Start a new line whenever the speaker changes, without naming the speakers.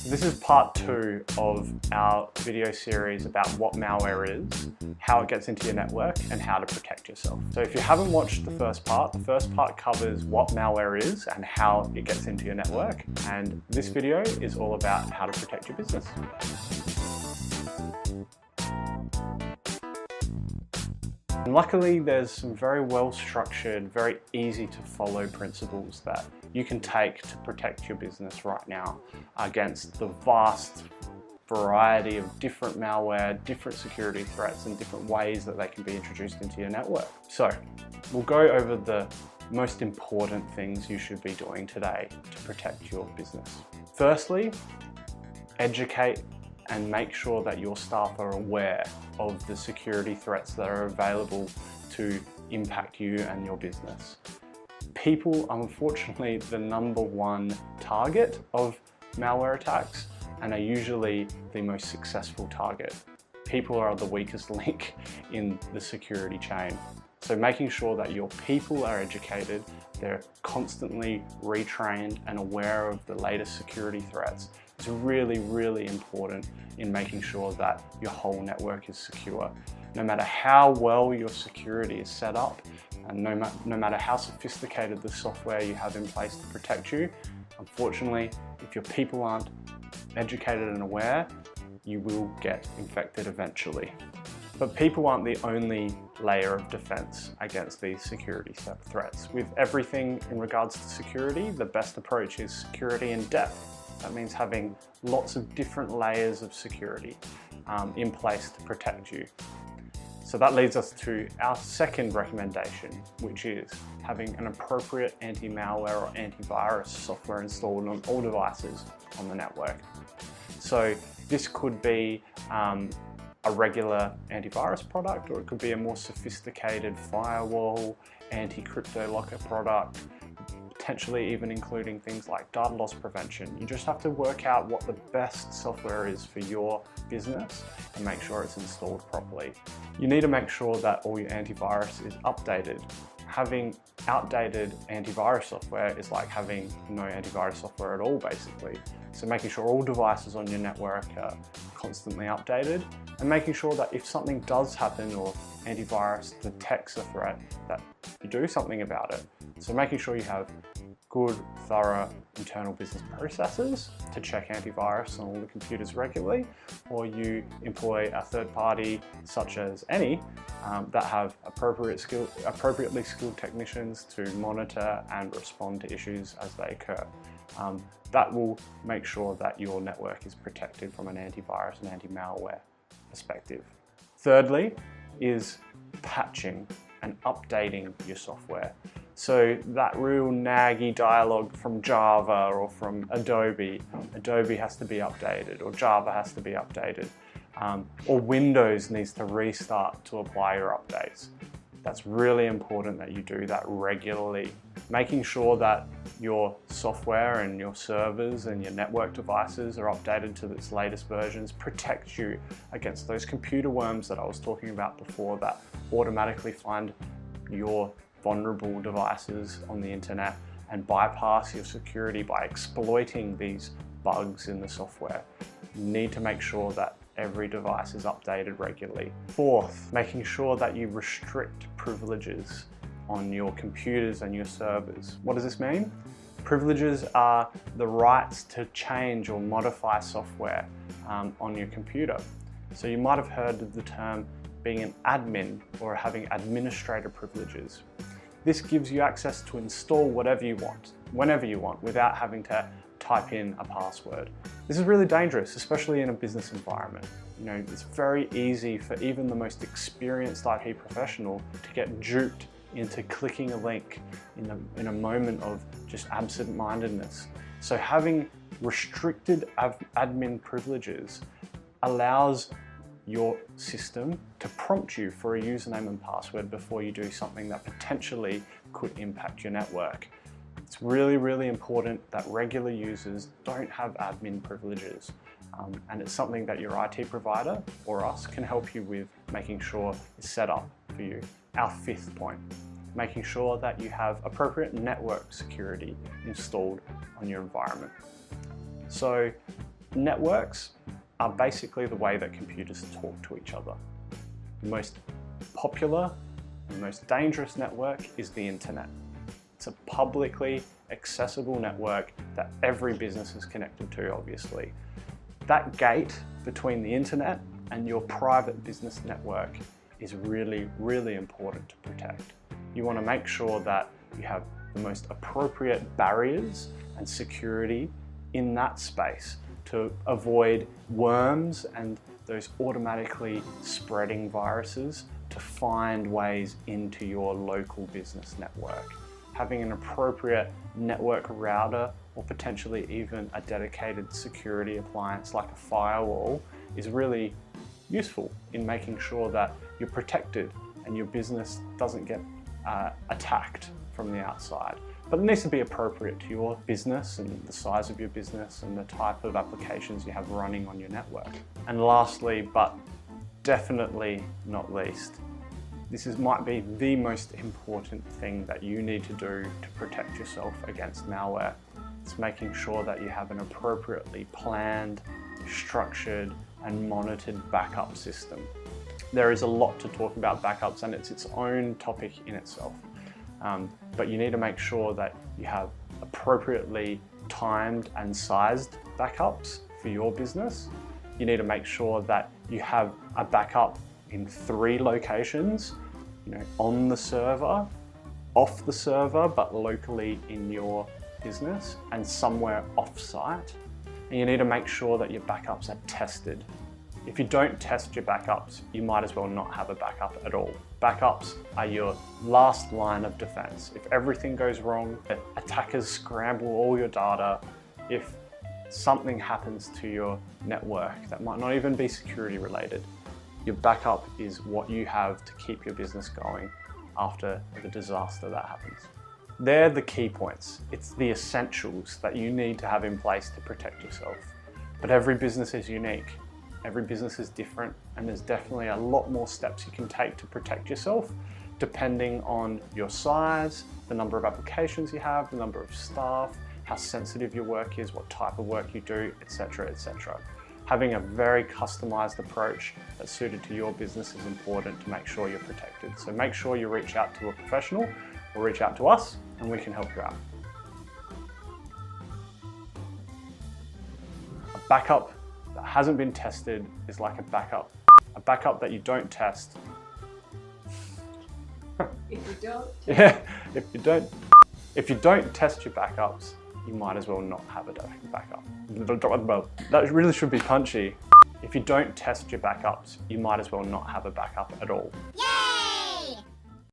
This is part 2 of our video series about what malware is, how it gets into your network, and how to protect yourself. So if you haven't watched the first part covers what malware is and how it gets into your network. And this video is all about how to protect your business. And luckily, there's some very well-structured, very easy to follow principles that you can take to protect your business right now against the vast variety of different malware, different security threats, and different ways that they can be introduced into your network. So we'll go over the most important things you should be doing today to protect your business. Firstly, educate and make sure that your staff are aware of the security threats that are available to impact you and your business. People are unfortunately the #1 target of malware attacks and are usually the most successful target. People are the weakest link in the security chain. So making sure that your people are educated, they're constantly retrained and aware of the latest security threats is really, really important in making sure that your whole network is secure. No matter how well your security is set up, and no matter how sophisticated the software you have in place to protect you, unfortunately, if your people aren't educated and aware, you will get infected eventually. But people aren't the only layer of defense against these security threats. With everything in regards to security, the best approach is security in depth. That means having lots of different layers of security in place to protect you. So that leads us to our second recommendation, which is having an appropriate anti-malware or antivirus software installed on all devices on the network. So this could be a regular antivirus product, or it could be a more sophisticated firewall, anti-crypto locker product, potentially even including things like data loss prevention. You just have to work out what the best software is for your business and make sure it's installed properly. You need to make sure that all your antivirus is updated. Having outdated antivirus software is like having no antivirus software at all, basically. So making sure all devices on your network are constantly updated, and making sure that if something does happen or antivirus detects a threat, that you do something about it. So making sure you have good, thorough internal business processes to check antivirus on all the computers regularly, or you employ a third party such as any that have appropriately skilled technicians to monitor and respond to issues as they occur. That will make sure that your network is protected from an antivirus and anti-malware perspective. Thirdly is patching and updating your software. So that real naggy dialogue from Java or from Adobe has to be updated, or Java has to be updated, or Windows needs to restart to apply your updates. That's really important that you do that regularly. Making sure that your software and your servers and your network devices are updated to its latest versions protects you against those computer worms that I was talking about before that automatically find your vulnerable devices on the internet and bypass your security by exploiting these bugs in the software. You need to make sure that every device is updated regularly. Fourth, making sure that you restrict privileges on your computers and your servers. What does this mean? Privileges are the rights to change or modify software on your computer. So you might have heard of the term being an admin or having administrator privileges. This gives you access to install whatever you want, whenever you want, without having to type in a password. This is really dangerous, especially in a business environment. You know, it's very easy for even the most experienced IT professional to get duped into clicking a link in a moment of just absent-mindedness. So having restricted admin privileges allows your system to prompt you for a username and password before you do something that potentially could impact your network. It's really, really important that regular users don't have admin privileges, and it's something that your IT provider or us can help you with making sure is set up for you. Our fifth point, making sure that you have appropriate network security installed on your environment. So Networks are basically the way that computers talk to each other. The most popular and most dangerous network is the internet. It's a publicly accessible network that every business is connected to, obviously. That gate between the internet and your private business network is really, really important to protect. You want to make sure that you have the most appropriate barriers and security in that space to avoid worms and those automatically spreading viruses to find ways into your local business network. Having an appropriate network router or potentially even a dedicated security appliance like a firewall is really useful in making sure that you're protected and your business doesn't get attacked from the outside. But it needs to be appropriate to your business and the size of your business and the type of applications you have running on your network. And lastly, but definitely not least, might be the most important thing that you need to do to protect yourself against malware. It's making sure that you have an appropriately planned, structured, and monitored backup system. There is a lot to talk about backups, and it's its own topic in itself. But you need to make sure that you have appropriately timed and sized backups for your business. You need to make sure that you have a backup in 3 locations, on the server, off the server, but locally in your business, and somewhere off-site. And you need to make sure that your backups are tested. If you don't test your backups, you might as well not have a backup at all. Backups are your last line of defense. If everything goes wrong, if attackers scramble all your data, if something happens to your network that might not even be security related, your backup is what you have to keep your business going after the disaster that happens. They're the key points. It's the essentials that you need to have in place to protect yourself. But every business is unique. Every business is different, and there's definitely a lot more steps you can take to protect yourself, depending on your size, the number of applications you have, the number of staff, how sensitive your work is, what type of work you do, etc., etc. Having a very customized approach that's suited to your business is important to make sure you're protected. So make sure you reach out to a professional or reach out to us, and we can help you out. A backup that hasn't been tested is like a backup. A backup that you don't test.
If you don't test.
Yeah, if you don't test your backups, you might as well not have a backup. That really should be punchy. If you don't test your backups, you might as well not have a backup at all. Yeah!